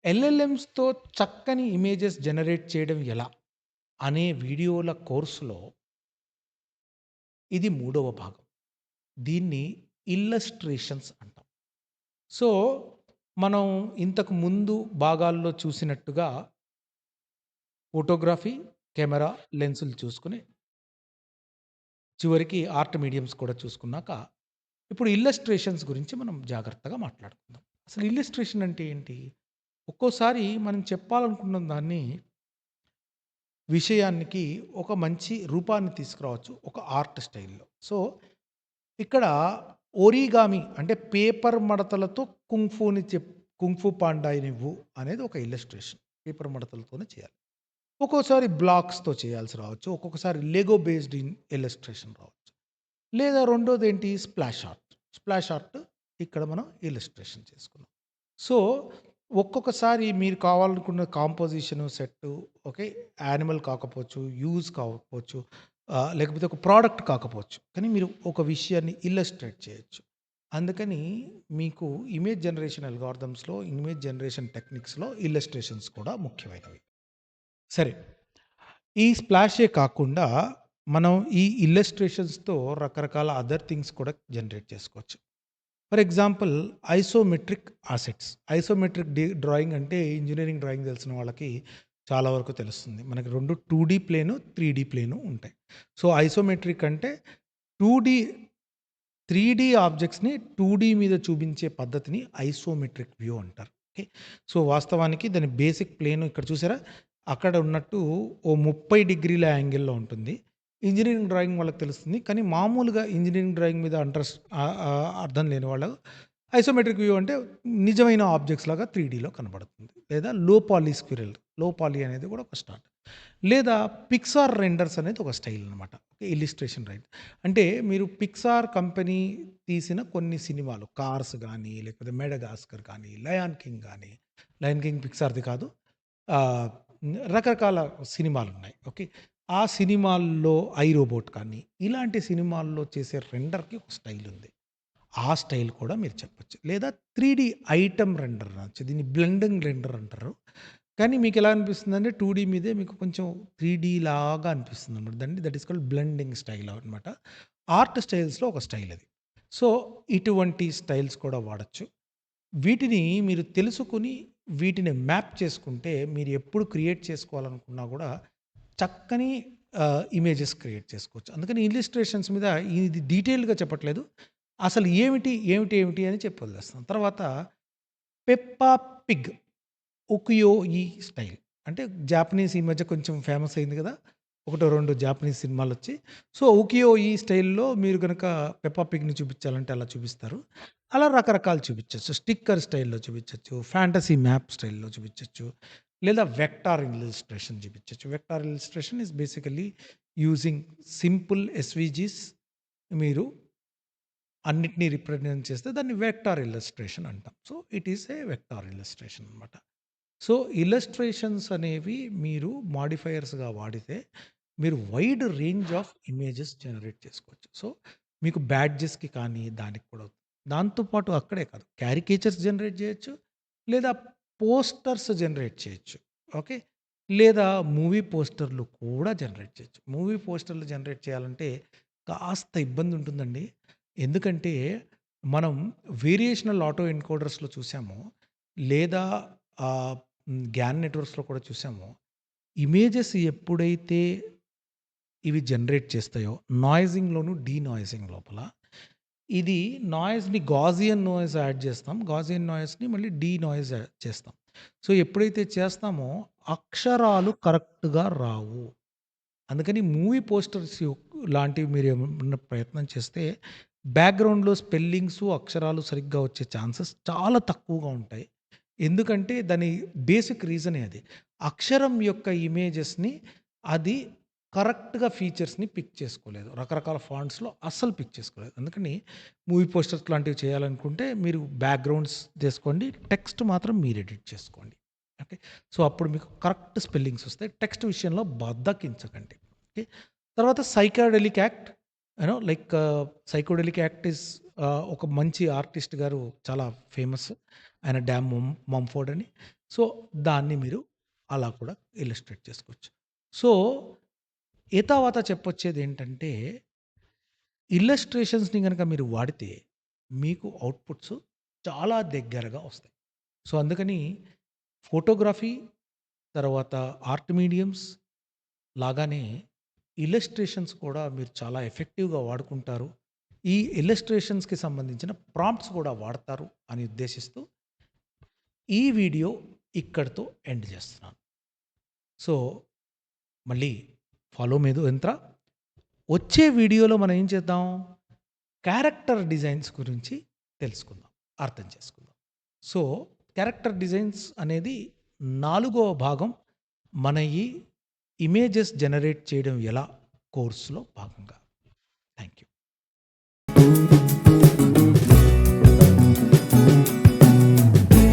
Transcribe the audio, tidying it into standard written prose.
ఎల్ఎల్ఎమ్స్‌తో చక్కని images generate చేయడం ఎలా? అనే వీడియోల కోర్స్‌లో ఇది మూడవ భాగం. దీన్ని ఇల్లస్ట్రేషన్స్ అంటాం. సో, మనం ఇంతకు ముందు భాగాల్లో చూసినట్టుగా ఫోటోగ్రఫీ, కెమెరా, లెన్సులు చూసుకొని చివరికి ఆర్ట్ మీడియమ్స్ కూడా చూసుకున్నాక, ఇప్పుడు ఇల్లస్ట్రేషన్స్ గురించి మనం జాగ్రత్తగా మాట్లాడుకుందాం. అసలు ఇల్లస్ట్రేషన్ అంటే ఏంటి? ఒక్కోసారి మనం చెప్పాలనుకున్న దాన్ని విషయానికి ఒక మంచి రూపాన్ని తీసుకురావచ్చు. ఒక ఆర్ట్ స్టైల్‌లో. సో, ఇక్కడ ఓరిగామి అంటే పేపర్ మడతలతో కుంగ్ ఫూ పాండా నువ్వు అనేది ఒక ఇల్లస్ట్రేషన్. పేపర్ మడతలతోనే చేయాలి. ఒక్కోసారి బ్లాక్స్‌తో చేయాల్సి రావచ్చు. ఒక్కొక్కసారి లెగో బేస్డ్ ఇల్లస్ట్రేషన్ రావచ్చు. లేదా రెండోదేంటి స్ప్లాష్ ఆర్ట్. స్ప్లాష్ ఆర్ట్ ఇక్కడ మనం ఇల్లస్ట్రేషన్ చేసుకున్నాం. సో, ఒక్కొక్కసారి మీరు కావాలనుకున్న కాంపోజిషను సెట్టు ఓకే. యానిమల్ కాకపోవచ్చు, యూజ్ కాకపోవచ్చు, లేకపోతే ఒక ప్రొడక్ట్ కాకపోవచ్చు. కానీ మీరు ఒక విషయాన్ని ఇల్లస్ట్రేట్ చేయొచ్చు. అందుకని మీకు ఇమేజ్ జనరేషన్ అల్గోరిథమ్స్‌లో, ఇమేజ్ జనరేషన్ టెక్నిక్స్‌లో ఇల్లస్ట్రేషన్స్ కూడా ముఖ్యమైనవి. సరే. ఈ స్ప్లాషే కాకుండా మనం ఈ ఇల్లస్ట్రేషన్స్‌తో రకరకాల అదర్ థింగ్స్ కూడా జనరేట్ చేసుకోవచ్చు. For example isometric assets. Isometric drawing అంటే ఇంజినీరింగ్ డ్రాయింగ్ తెలిసిన వాళ్ళకి చాలా వరకు తెలుస్తుంది. మనకి 2 2 ప్లేను, 3 ప్లేను ఉంటాయి. సో, ఐసోమెట్రిక్ అంటే 2 3 ఆబ్జెక్ట్స్‌ని 2 మీద చూపించే పద్ధతిని ఐసోమెట్రిక్ వ్యూ అంటారు. ఓకే. సో, వాస్తవానికి దాని బేసిక్ ప్లేన్ ఇక్కడ చూసారా? అక్కడ ఉన్నట్టు ఓ 30 డిగ్రీల యాంగిల్‌లో ఉంటుంది. ఇంజినీరింగ్ డ్రాయింగ్ వాళ్ళకి తెలుస్తుంది. కానీ మామూలుగా ఇంజినీరింగ్ డ్రాయింగ్ మీద అర్థం లేని వాళ్ళు ఐసోమెట్రిక్ వ్యూ అంటే నిజమైన ఆబ్జెక్ట్స్ లాగా 3డీలో కనబడుతుంది. లేదా లో పాలీ స్క్విరల్. లో పాలీ అనేది కూడా ఒక స్టార్ట్. లేదా పిక్సార్ రెండర్స్ అనేది ఒక స్టైల్ అనమాట. Illustration right. అంటే మీరు పిక్సార్ కంపెనీ తీసిన కొన్ని సినిమాలు 'కార్స్' గానీ, లేకపోతే 'మెడగాస్కర్' కానీ, 'లయన్ కింగ్' గానీ, 'లయన్ కింగ్' పిక్సార్‌ది కాదు. ఆహ్, రకరకాల సినిమాలున్నాయి. ఓకే. ఆ సినిమాల్లో 'ఐ రోబోట్' కానీ, ఇలాంటి సినిమాల్లో చేసే రెండర్‌కి ఒక స్టైల్ ఉంది. ఆ స్టైల్ కూడా మీరు చెప్పొచ్చు. లేదా 3 ఐటెమ్ రెండర్ అనొచ్చు. దీన్ని బ్లెండింగ్ రెండర్ అంటారు. కానీ మీకెలా అనిపిస్తుందంటే 2 మీదే మీకు కొంచెం 3 లాగా అనిపిస్తుందనమాట. That is called blending style అనమాట. ఆర్ట్ స్టైల్స్‌లో ఒక స్టైల్ అది. సో, ఇటువంటి స్టైల్స్ కూడా వాడొచ్చు. వీటిని మీరు తెలుసుకొని వీటిని మ్యాప్ చేసుకుంటే మీరు ఎప్పుడు క్రియేట్ చేసుకోవాలనుకున్నా గూడా చక్కని ఇమేజెస్ క్రియేట్ చేసుకోవచ్చు. అందుకని ఇల్లిస్ట్రేషన్స్ మీద ఇది డీటెయిల్డ్‌గా చెప్పట్లేదు. అసలు ఏమిటి అని చెప్పి వదిలేస్తున్నాను. తర్వాత 'పెప్పా పిగ్' ఉకుయో ఈ స్టైల్. అంటే జాపనీస్ ఈ మధ్య కొంచెం ఫేమస్ అయింది గదా! ఒకటో, రెండో జాపనీస్ సినిమాలొచ్చి. సో, ఉకియో ఈ స్టైల్‌లో మీరు గనక 'పెప్పా పిగ్‌ని' చూపించాలంటే అలా చూపిస్తారు. అలా రకరకాలు చూపించొచ్చు. స్టిక్కర్ స్టైల్‌లో చూపించొచ్చు. ఫ్యాంటసీ మ్యాప్ స్టైల్‌లో చూపించొచ్చు. లేదా వెక్టార్ ఇల్లస్ట్రేషన్ చూపించొచ్చు. Vector illustration is basically using simple ఎస్‌విజీస్ మీరు అన్నిటిని రిప్రజెంట్ చేస్తే దాన్ని వెక్టార్ ఇల్లస్ట్రేషన్ అంటాం. So, it is a vector illustration అనమాట. సో, ఇల్లస్ట్రేషన్స్ అనేవి మీరు మోడిఫైయర్స్‌గా వాడితే, మీరు wide range of images generate చేసుకోవచ్చు. సో, మీకు బ్యాడ్జెస్‌కి కానీ, దానికి కూడా దాంతో పాటు అక్కడే కాదు, క్యారికేచర్స్ జనరేట్ చేయొచ్చు. లేదా పోస్టర్స్ జనరేట్ చేయొచ్చు. ఓకే. లేదా మూవీ పోస్టర్‌లు కూడా జనరేట్ చేయొచ్చు. మూవీ పోస్టర్‌లు జనరేట్ చేయాలంటే కాస్త ఇబ్బంది ఉంటుందండి. ఎందుకంటే, మనం వేరియేషనల్ ఆటో ఎన్కోడర్స్‌లో చూసాము. లేదా ఆహ్, గ్యాన్ నెట్వర్క్స్‌లో కూడా చూసాము. ఇమేజెస్ ఎప్పుడైతే ఇవి జనరేట్ చేస్తాయో నాయిజింగ్‌లోను, డీనాయిజింగ్ లోపల ఇది నాయిస్‌ని గాసియన్ నాయిస్ యాడ్ చేస్తాం. గాసియన్ నాయిస్‌ని మళ్ళీ డీనాయిస్ చేస్తాం. సో, ఎప్పుడైతే చేస్తామో అక్షరాలు కరెక్ట్‌గా రావు. అందుకని మూవీ పోస్టర్స్ లాంటివి మీరేమన్నా ప్రయత్నం చేస్తే బ్యాక్‌గ్రౌండ్‌లో స్పెల్లింగ్సు, అక్షరాలు సరిగ్గా వచ్చే ఛాన్సెస్ చాలా తక్కువగా ఉంటాయి. ఎందుకంటే దాని బేసిక్ రీజనే అది. అక్షరం యొక్క ఇమేజెస్‌ని అది కరెక్ట్‌గా ఫీచర్స్‌ని పిక్ చేసుకోలేదు. రకరకాల ఫాంట్స్‌లో అస్సలు పిక్ చేసుకోలేదు. అందుకని మూవీ పోస్టర్స్ లాంటివి చేయాలనుకుంటే మీరు బ్యాక్‌గ్రౌండ్స్ తీసుకోండి. టెక్స్ట్ మాత్రం మీరు ఎడిట్ చేసుకోండి. ఓకే. సో, అప్పుడు మీకు కరెక్ట్ స్పెల్లింగ్స్ వస్తాయి. టెక్స్ట్ విషయంలో బద్ధకించకండి. ఓకే. తర్వాత psychedelic art like psychedelic art is ఒక మంచి ఆర్టిస్ట్ గారు చాలా ఫేమస్. ఆయన 'డామ్ మమ్ఫోర్డ్' అని. సో, దాన్ని మీరు అలా కూడా ఇల్లస్ట్రేట్ చేసుకోవచ్చు. సో, ఏతావాతా చెప్పొచ్చేదేంటంటే, ఇల్లస్ట్రేషన్స్‌ని గనక మీరు వాడితే, మీకు అవుట్‌పుట్స్ చాలా దగ్గరగా వస్తాయి. సో, అందుకని ఫోటోగ్రఫీ, తర్వాత ఆర్ట్ మీడియమ్స్ లాగానే ఇల్లస్ట్రేషన్స్ కూడా మీరు చాలా ఎఫెక్టివ్‌గా వాడుకుంటారు. ఈ ఇల్లస్ట్రేషన్స్‌కి సంబంధించిన ప్రాంప్ట్స్ కూడా వాడతారు అని ఉద్దేశిస్తూ, ఈ వీడియో ఇక్కడితో ఎండ్ చేస్తున్నాను. సో, మళ్ళీ ఫాలో మీ యంత్ర. వచ్చే వీడియోలో మనం ఏం చేద్దాం? క్యారెక్టర్ డిజైన్స్ గురించి తెలుసుకుందాం. అర్థం చేసుకుందాం. సో, క్యారెక్టర్ డిజైన్స్ అనేది నాలుగవ భాగం మన ఈ ఇమేజెస్ జనరేట్ చేయడం ఎలా కోర్స్‌లో భాగంగా. Thank you.